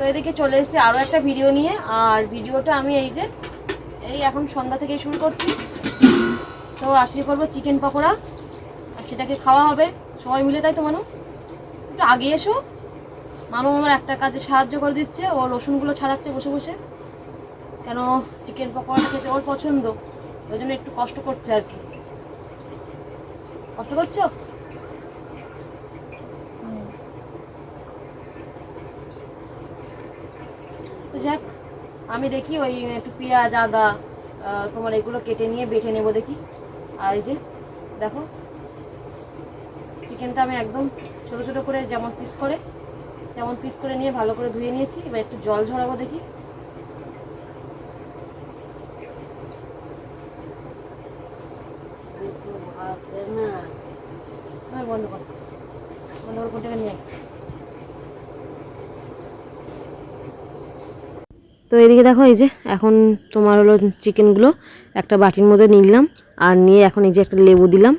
এদিকে চলে এসেছি আরও একটা ভিডিও নিয়ে। আর ভিডিওটা আমি এই এখন সন্ধ্যা থেকে শুরু করছি। তো আজকে করবো চিকেন পকোড়া, আর সেটাকে খাওয়া হবে সবাই মিলে। তাই তো মানু, একটু আগে এসো। মানু আমার একটা কাজে সাহায্য করে দিচ্ছে, ও রসুনগুলো ছাড়াচ্ছে বসে বসে। কেন চিকেন পকোড়াটা খেতে ওর পছন্দ, ওই জন্য একটু কষ্ট করছে আর কি। কষ্ট করছো? যাক, আমি দেখি ওই একটু পেঁয়াজ আদা তোমার এগুলো কেটে নিয়ে বেটে নেবো দেখি। আর এই যে দেখো, চিকেনটা আমি একদম ছোট ছোট করে যেমন পিস করে নিয়ে ভালো করে ধুয়ে নিয়েছি। এবার একটু জল ঝরাবো দেখি। বন্ধ কর, কোনটাকে নিয়ে। তো এদিকে দেখো, এই যে এখন তোমার হলো চিকেনগুলো একটা বাটির মধ্যে নিলাম, আর নিয়ে এখন এই যে একটা লেবু দিলাম,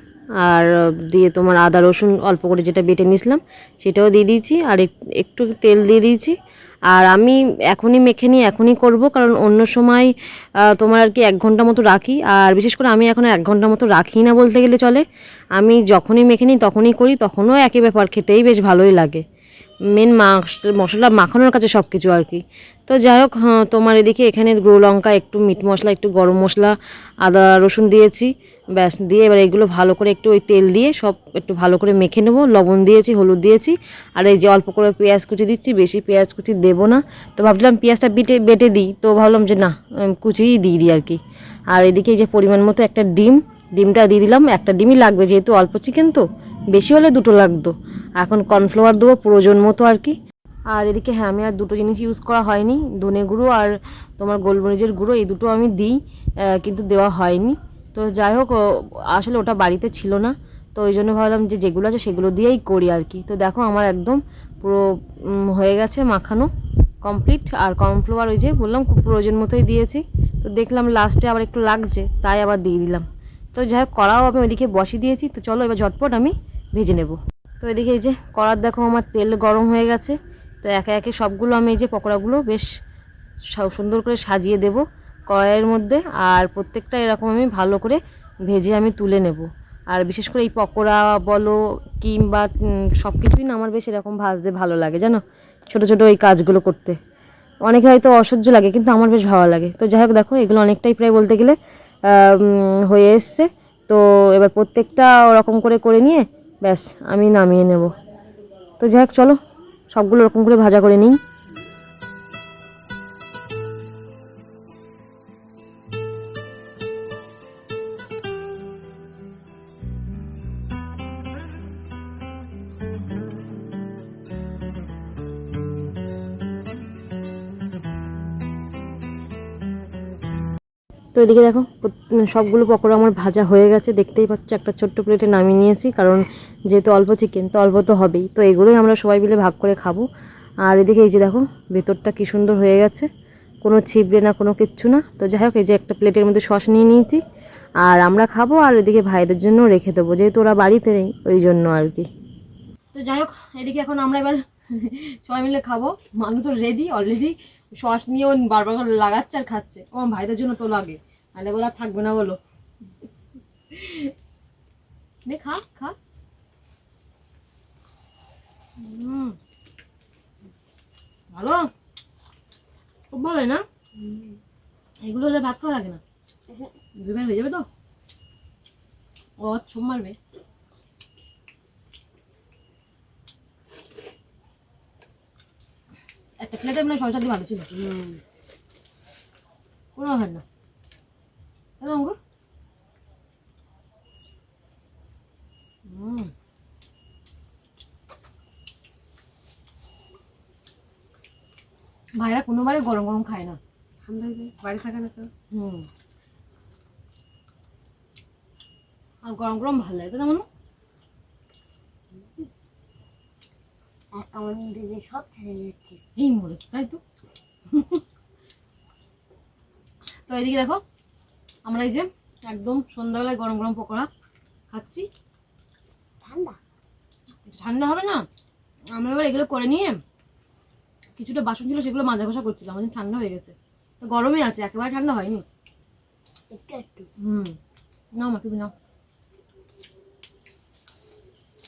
আর দিয়ে তোমার আদা রসুন অল্প করে যেটা বেটে নিয়েছিলাম সেটাও দিয়ে দিয়েছি, আর একটু তেল দিয়ে দিয়েছি। আর আমি এখনই মেখে নিই, এখনই করব, কারণ অন্য সময় তোমার আর কি 1 ঘন্টা মতো রাখি। আর বিশেষ করে আমি এখন 1 ঘন্টা মতো রাখি না বলতে গেলে চলে। আমি যখনই মেখে নিই তখনই করি, তখনও একই ব্যাপার, খেতেই বেশ ভালোই লাগে। মেন মশলা মাখানোর কাছে সব কিছু আর কি। তো যাই হোক, তোমার এদিকে এখানে গুঁড়ো লঙ্কা, একটু মিট মশলা, একটু গরম মশলা, আদা রসুন দিয়েছি, ব্যাস দিয়ে এবার এগুলো ভালো করে একটু ওই তেল দিয়ে সব একটু ভালো করে মেখে নেবো। লবণ দিয়েছি, হলুদ দিয়েছি, আর এই যে অল্প করে পেঁয়াজ কুচি দিচ্ছি, বেশি পেঁয়াজ কুচি দেবো না। তো ভাবলাম পেঁয়াজটা বেটে দিই, তো ভাবলাম যে না, কুচিই দিয়ে দিই আর কি। আর এদিকে এই যে পরিমাণ মতো একটা ডিমটা দিয়ে দিলাম। একটা ডিমই লাগবে, যেহেতু অল্প চিকেন তো, বেশি হলে 2টো লাগতো। এখন কর্নফ্লাওয়ার দেবো প্রয়োজন মতো আর কি। আর এদিকে হ্যাঁ, আমি আর 2টো জিনিস ইউজ করা হয়নি, ধনে গুঁড়ো আর তোমার গোলমরিচের গুঁড়ো, এই দুটো আমি দিই, কিন্তু দেওয়া হয়নি। তো যাই হোক, আসলে ওটা বাড়িতে ছিল না, তো ওই জন্য ভাবলাম যে যেগুলো আছে সেগুলো দিয়েই করি আর কি। তো দেখো আমার একদম পুরো হয়ে গেছে মাখানো কমপ্লিট। আর কর্নফ্লাওয়ার ওই যে বললাম খুব প্রয়োজন মতোই দিয়েছি। তো দেখলাম লাস্টে আবার একটু লাগছে, তাই আবার দিয়ে দিলাম। তো যাই হোক, কড়াও আমি ওইদিকে বসিয়ে দিয়েছি। তো চলো এবার ঝটপট আমি ভেজে নেব। তো এদিকে এই যে কড়ার দেখো আমার তেল গরম হয়ে গেছে। তো একে একে সবগুলো আমি এই যে পকোড়াগুলো বেশ সুন্দর করে সাজিয়ে দেব কড়াইয়ের মধ্যে। আর প্রত্যেকটা এরকম আমি ভালো করে ভেজে আমি তুলে নেব। আর বিশেষ করে এই পকোড়া বলো কিংবা সব কিছুই না আমার বেশ এরকম ভাজতে ভালো লাগে, জানো, ছোটো ছোটো এই কাজগুলো করতে। অনেকে হয়তো অসহ্য লাগে, কিন্তু আমার বেশ ভালো লাগে। তো যাই হোক, দেখো এগুলো অনেকটাই প্রায় বলতে গেলে হয়ে এসছে। তো এবার প্রত্যেকটা ওরকম করে করে নিয়ে ব্যাস আমি নামিয়ে নেব। তো যাই হোক, চলো সবগুলো ওরকম করে ভাজা করে নিই। তো এদিকে দেখো সবগুলো পকোড়া আমার ভাজা হয়ে গেছে, দেখতেই পাচ্ছ। একটা ছোট্ট প্লেটে নামিয়ে নিয়েছি, কারণ যেহেতু অল্প চিকেন তো অল্প তো হবেই, তো এগুলোই আমরা সবাই মিলে ভাগ করে খাবো। আর এদিকে এই যে দেখো ভেতরটা কি সুন্দর হয়ে গেছে, কোনো ছিবড়ে না, কোনো কিচ্ছু না। তো যাই হোক, এই যে একটা প্লেটের মধ্যে সস নিয়ে নিয়েছি, আর আমরা খাবো। আর এদিকে ভাইদের জন্য রেখে দেবো, যেহেতু ওরা বাড়িতে নেই ওই জন্য আর কি। তো যাই হোক, এদিকে এখন আমরা এবার সবাই মিলে খাবো। মানু তো রেডি অলরেডি, সস নিয়ে ও বারবার করে লাগাচ্ছে আর খাচ্ছে। আমার ভাইদের জন্য তো লাগে, নাহলে বলে আর থাকবে না বলো। নে খা খা। ভালো, খুব ভালো না? এগুলো হলে ভাত খাওয়া লাগে না, দুবার হয়ে যাবে তো। ও ছোপ মারবে। একটা প্লেটে মানে সরষা দিয়ে ভালো ছিল, কোনো হয় না। অঙ্কুর ভাইরা কোনোবারে গরম গরম খায় না, ঠান্ডা বাড়ি থাকে না তো। আর গরম গরম ভালো লাগে না মানু। আমার দিদি সব ছেড়ে যাচ্ছে, এই মরেছে তাই তো। তো এদিকে দেখো আমরা এই যে একদম সন্ধ্যাবেলায় গরম গরম পকোড়া খাচ্ছি। ঠান্ডা ঠান্ডা হবে না, আমরা এবার এগুলো করে নিয়ে কিছুটা বাসন ছিল সেগুলো মাজা ঘষা করছিলাম, ওই ঠান্ডা হয়ে গেছে। তো গরমই আছে, একেবারে ঠান্ডা হয়নি। একটু নাও মা, তুমি নাও।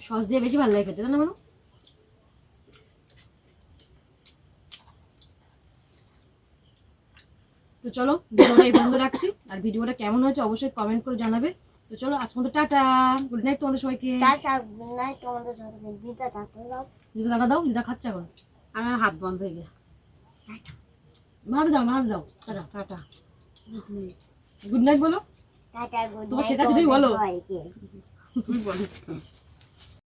সস দিয়ে বেশি ভালো লাগে খেতে, না মানু? তো চলো ভিডিওটা এই পর্যন্ত রাখছি, আর ভিডিওটা কেমন হয়েছে অবশ্যই কমেন্ট করে জানাবে। তো চলো আজকে মতো টাটা, গুড নাইট তোমাদের সবাইকে। টাটা, গুড নাইট তোমাদের সবাইকে। দিদা টাটা দাও। দিদা টাকা দাও, দিদা খাচ্ছে এখন। আমার হাত বন্ধ হয়ে গেছে। মার দাও টাটা। টাটা। গুড নাইট বলো। টাটা, গুড তোমার নাইট শেখাচ্ছি, তুমি বলো। সবাইকে। তুমি বলো।